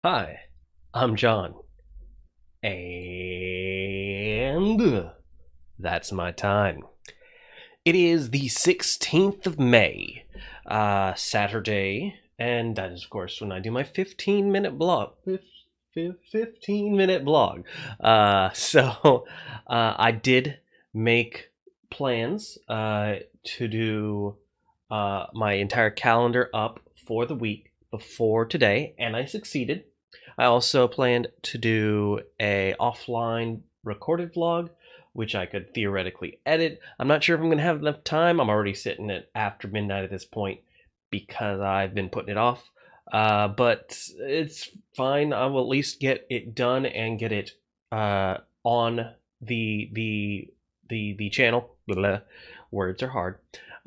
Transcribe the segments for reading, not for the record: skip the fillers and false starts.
Hi, I'm John, and that's my time. It is the 16th of May, Saturday, and that is, of course, when I do my 15-minute blog. 15-minute blog. I did make plans to do my entire calendar up for the week before today, and I succeeded. I also planned to do a offline recorded vlog, which I could theoretically edit. I'm not sure if I'm going to have enough time. I'm already sitting at after midnight at this point because I've been putting it off. But it's fine. I will at least get it done and get it on the channel. Blah, words are hard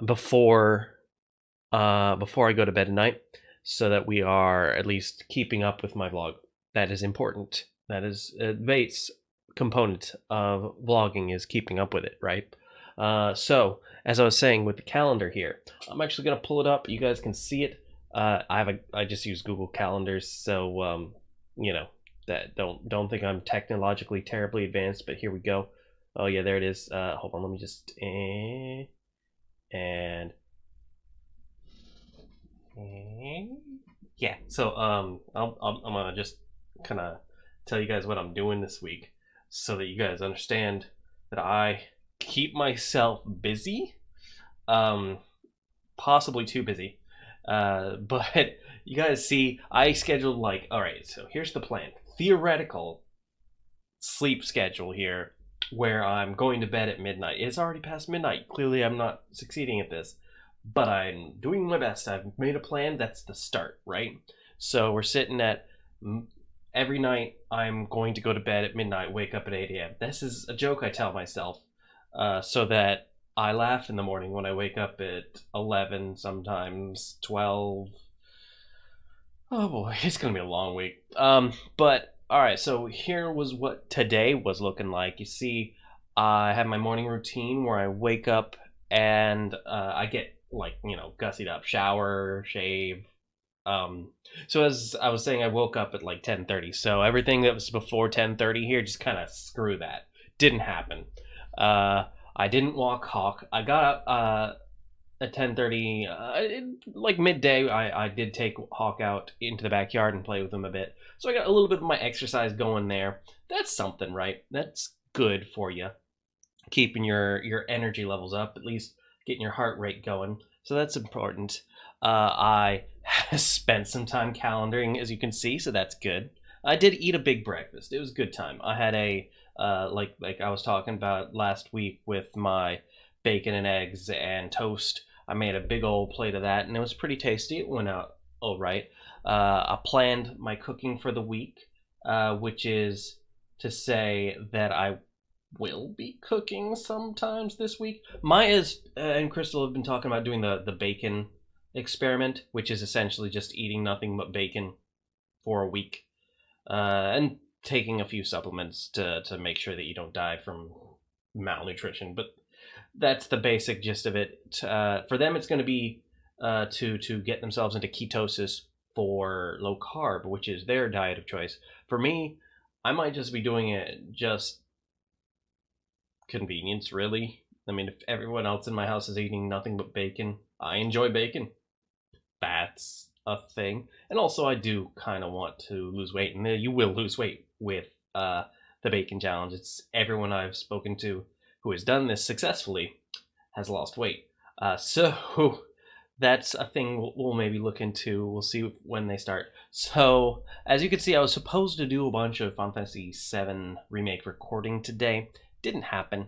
before I go to bed at night, so that we are at least keeping up with my vlog. That is important. That is a base component of vlogging, is keeping up with it, right? So as I was saying with the calendar here, I'm actually gonna pull it up. You guys can see it. I just use Google Calendars, so you know that don't think I'm technologically terribly advanced. But here we go. Oh yeah, there it is. Hold on, let me just and yeah. So I'm gonna just kind of tell you guys what I'm doing this week, so that you guys understand that I keep myself busy. Um, Possibly too busy. But you guys see, I scheduled like, all right. So here's the plan: theoretical sleep schedule here, where I'm going to bed at midnight. It's already past midnight. Clearly, I'm not succeeding at this, but I'm doing my best. I've made a plan. That's the start, right? So we're sitting at every night. I'm going to go to bed at midnight, wake up at 8 a.m. This is a joke I tell myself, so that I laugh in the morning when I wake up at 11, sometimes 12. Oh boy, it's gonna be a long week. But all right, so here was what today was looking like. You see, I have my morning routine where I wake up and I get, like, gussied up, shower, shave. Um, so as I was saying, I woke up at like 10:30. So everything that was before 10:30 here, just kind of screw that. Didn't happen. Uh, I didn't walk hawk. I got up at 10:30, like midday. I did take Hawk out into the backyard and play with him a bit, so I got a little bit of my exercise going there. That's something, right? That's good for you, keeping your energy levels up, at least getting your heart rate going. So that's important. I spent some time calendaring, as you can see, so that's good. I did eat a big breakfast. It was a good time. I had a like I was talking about last week with my bacon and eggs and toast. I made a big old plate of that, and it was pretty tasty. It went out all right. I planned my cooking for the week, which is to say that I will be cooking sometimes this week. Maya's and Crystal have been talking about doing the bacon experiment, which is essentially just eating nothing but bacon for a week, and taking a few supplements to make sure that you don't die from malnutrition. But that's the basic gist of it. For them, it's going to be to get themselves into ketosis for low carb, which is their diet of choice. For me, I might just be doing it just convenience, really. I mean, if everyone else in my house is eating nothing but bacon, I enjoy bacon. That's a thing. And also, I do kind of want to lose weight, and you will lose weight with the bacon challenge. It's everyone I've spoken to who has done this successfully has lost weight. So that's a thing we'll maybe look into. We'll see when they start. So as you can see, I was supposed to do a bunch of Final Fantasy VII Remake recording today. Didn't happen.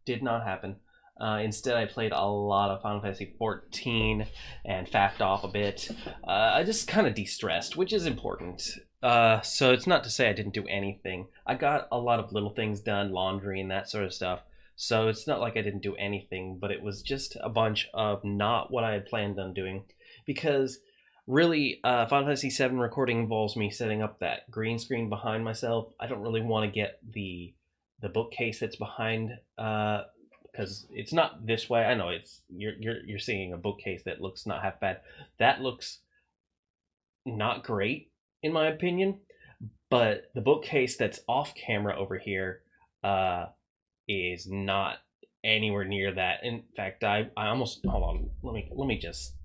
Did not happen. Instead, I played a lot of Final Fantasy 14 and faffed off a bit. I just kind of de-stressed, which is important. So it's not to say I didn't do anything. I got a lot of little things done, laundry and that sort of stuff. So it's not like I didn't do anything, but it was just a bunch of not what I had planned on doing. Because really, Final Fantasy VII recording involves me setting up that green screen behind myself. I don't really want to get the bookcase that's behind, because it's not this way. I know it's you're seeing a bookcase that looks not half bad. That looks not great in my opinion. But the bookcase that's off camera over here uh, is not anywhere near that. In fact, I almost hold on. Let me just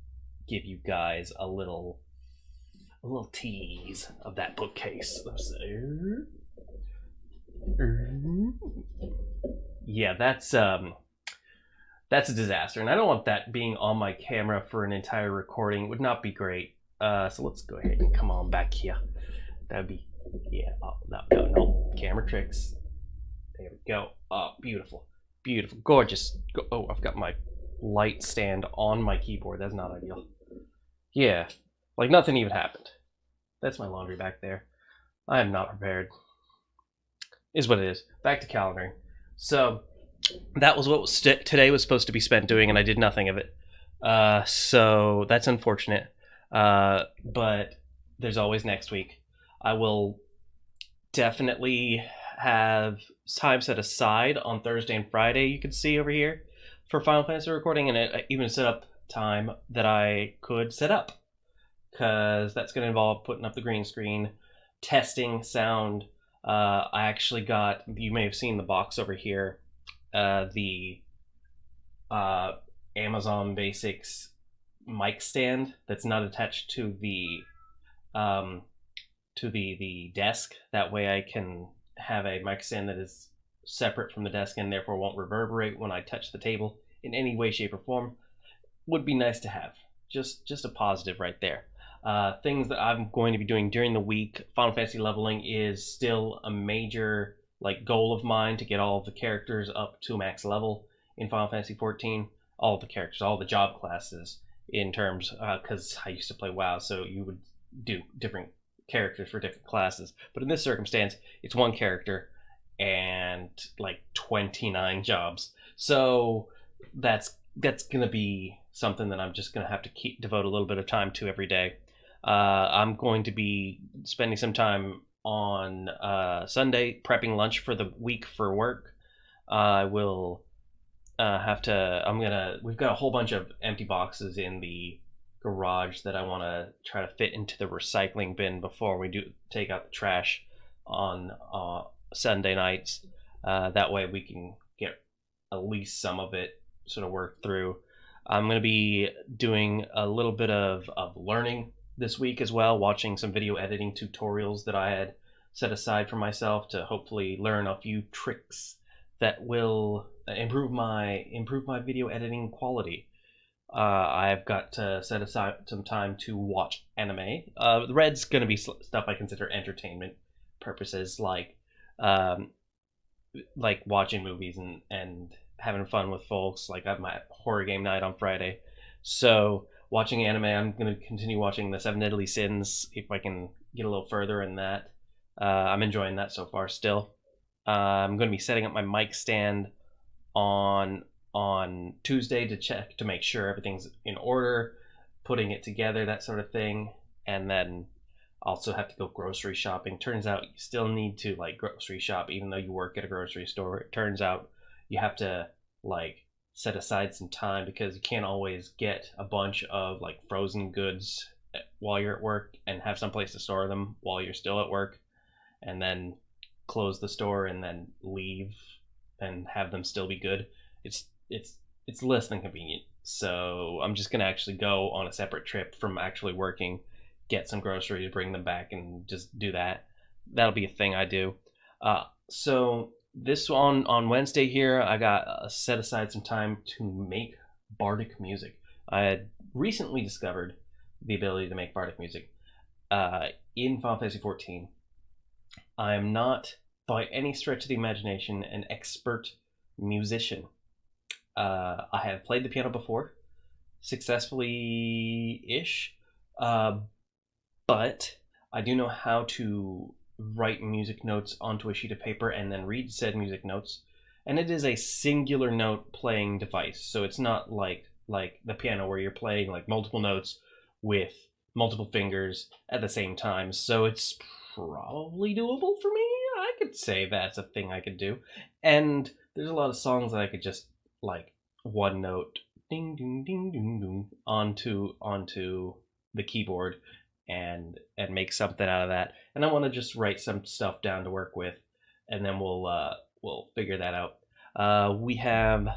give you guys a little tease of that bookcase. Yeah, that's a disaster, and I don't want that being on my camera for an entire recording. It would not be great. So let's go ahead and come on back here. That'd be yeah. Oh, no, camera tricks. There we go. Oh, beautiful, beautiful, gorgeous. Oh, I've got my light stand on my keyboard. That's not ideal. Yeah, like nothing even happened. That's my laundry back there. I am not prepared. Is what it is. Back to calendaring. So that was what today was supposed to be spent doing, and I did nothing of it. So that's unfortunate. But there's always next week. I will definitely have time set aside on Thursday and Friday. You can see over here for Final Fantasy recording, and I even set up time that I could set up, because that's going to involve putting up the green screen, testing sound. I actually got, you may have seen the box over here, the Amazon Basics mic stand that's not attached to the desk. That way I can have a mic stand that is separate from the desk and therefore won't reverberate when I touch the table in any way, shape, or form. Would be nice to have. Just a positive right there. Things that I'm going to be doing during the week. Final Fantasy leveling is still a major goal of mine, to get all of the characters up to max level in Final Fantasy 14. All of the characters, all the job classes, in terms, because I used to play WoW, so you would do different characters for different classes. But in this circumstance, it's one character and 29 jobs. So that's gonna be something that I'm just gonna have to devote a little bit of time to every day. I'm going to be spending some time on Sunday prepping lunch for the week for work. I will we've got a whole bunch of empty boxes in the garage that I want to try to fit into the recycling bin before we do take out the trash on Sunday nights. That way we can get at least some of it sort of worked through. I'm going to be doing a little bit of learning this week as well, watching some video editing tutorials that I had set aside for myself to hopefully learn a few tricks that will improve my video editing quality. I've got to set aside some time to watch anime. The red's going to be stuff I consider entertainment purposes, like watching movies and having fun with folks. I have my horror game night on Friday, so watching anime. I'm going to continue watching the Seven Deadly Sins if I can get a little further in that. I'm enjoying that so far still. I'm going to be setting up my mic stand on Tuesday to check to make sure everything's in order, putting it together, that sort of thing. And then also have to go grocery shopping. Turns out you still need to grocery shop even though you work at a grocery store. It turns out you have to set aside some time, because you can't always get a bunch of frozen goods while you're at work and have some place to store them while you're still at work, and then close the store and then leave and have them still be good. It's less than convenient. So I'm just gonna actually go on a separate trip from actually working, get some groceries, bring them back, and just do that. That'll be a thing I do. So this on Wednesday here, I got set aside some time to make bardic music. I had recently discovered the ability to make bardic music in Final Fantasy 14. I am not, by any stretch of the imagination, an expert musician. I have played the piano before, successfully-ish, but I do know how to write music notes onto a sheet of paper and then read said music notes. And it is a singular note playing device, so it's not like the piano where you're playing multiple notes with multiple fingers at the same time. So it's probably doable for me. I could say that's a thing I could do. And there's a lot of songs that I could just one note ding ding ding ding ding onto the keyboard and make something out of that. And I want to just write some stuff down to work with, and then we'll figure that out. We have,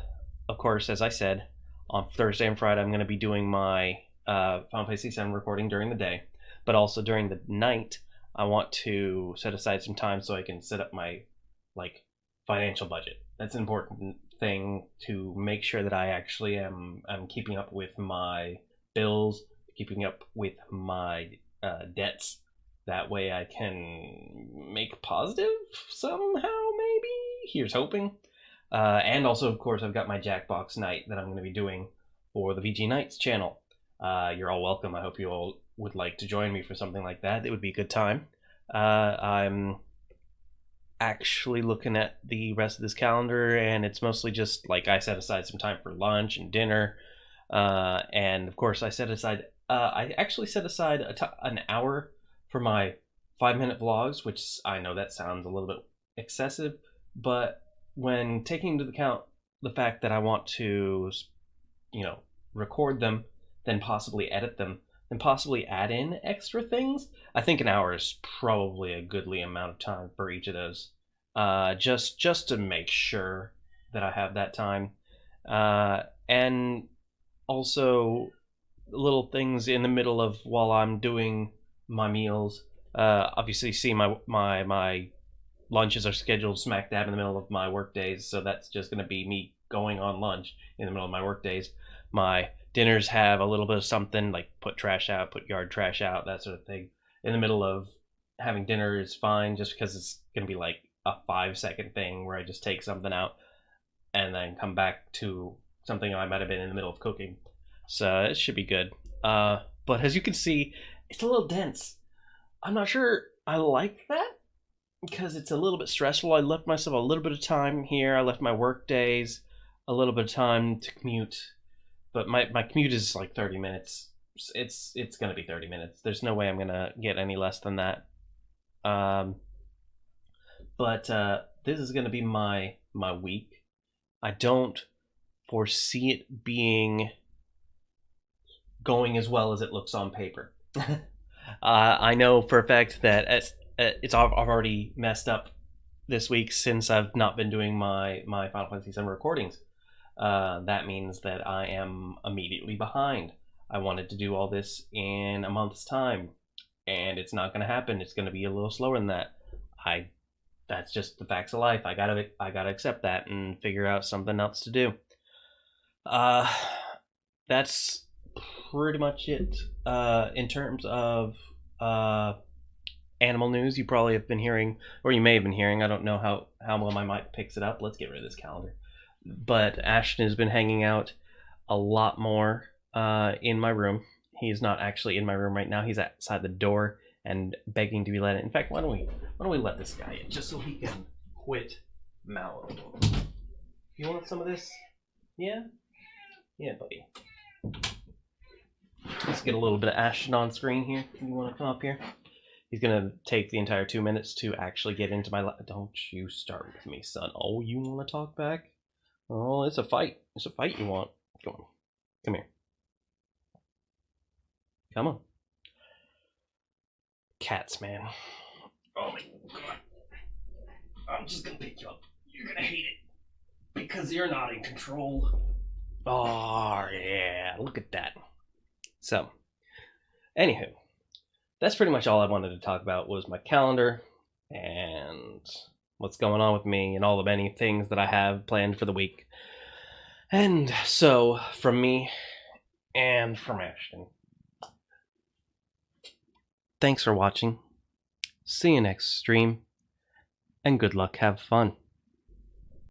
of course, as I said, on Thursday and Friday, I'm going to be doing my Final Fantasy VII recording during the day, but also during the night, I want to set aside some time so I can set up my financial budget. That's an important thing to make sure that I actually am keeping up with my bills, keeping up with my debts. That way I can make positive somehow, maybe? Here's hoping. And also, of course, I've got my Jackbox night that I'm going to be doing for the VG Nights channel. You're all welcome. I hope you all would like to join me for something like that. It would be a good time. I'm actually looking at the rest of this calendar, and it's mostly just like I set aside some time for lunch and dinner, and of course I actually set aside an hour for my 5-minute vlogs, which I know that sounds a little bit excessive, but when taking into account the fact that I want to, record them, then possibly edit them, then possibly add in extra things, I think an hour is probably a goodly amount of time for each of those. Just to make sure that I have that time. And also little things in the middle of while I'm doing my meals. Obviously, see my lunches are scheduled smack dab in the middle of my work days, so that's just going to be me going on lunch in the middle of my work days. My dinners have a little bit of something like put trash out, put yard trash out, that sort of thing. In the middle of having dinner is fine, just because it's going to be like a 5-second thing where I just take something out and then come back to something I might have been in the middle of cooking. So it should be good. But as you can see, it's a little dense. I'm not sure I like that because it's a little bit stressful. I left myself a little bit of time here. I left my work days a little bit of time to commute, but my commute is like 30 minutes. It's gonna be 30 minutes. There's no way I'm gonna get any less than that. But this is gonna be my week. I don't foresee it being going as well as it looks on paper. I know for a fact that I've already messed up this week since I've not been doing my Final Fantasy VII recordings. That means that I am immediately behind. I wanted to do all this in a month's time, and it's not going to happen. It's going to be a little slower than that. That's just the facts of life. I gotta accept that and figure out something else to do. That's pretty much it. In terms of animal news, you probably have been hearing, or you may have been hearing. I don't know how well my mic picks it up. Let's get rid of this calendar. But Ashton has been hanging out a lot more in my room. He's not actually in my room right now. He's outside the door and begging to be let in. In fact, why don't we let this guy in just so he can quit mouthing? You want some of this? Yeah, buddy. Let's get a little bit of Ashton on screen here. You want to come up here? He's gonna take the entire 2 minutes to actually get into my. Don't you start with me, son. Oh, you want to talk back? Oh, it's a fight. It's a fight you want. Come on. Come here. Come on. Cats, man. Oh my god. I'm just gonna pick you up. You're gonna hate it. Because you're not in control. Oh, yeah. Look at that. So, anywho, that's pretty much all I wanted to talk about was my calendar and what's going on with me and all the many things that I have planned for the week. And so, from me and from Ashton, thanks for watching. See you next stream, and good luck, have fun.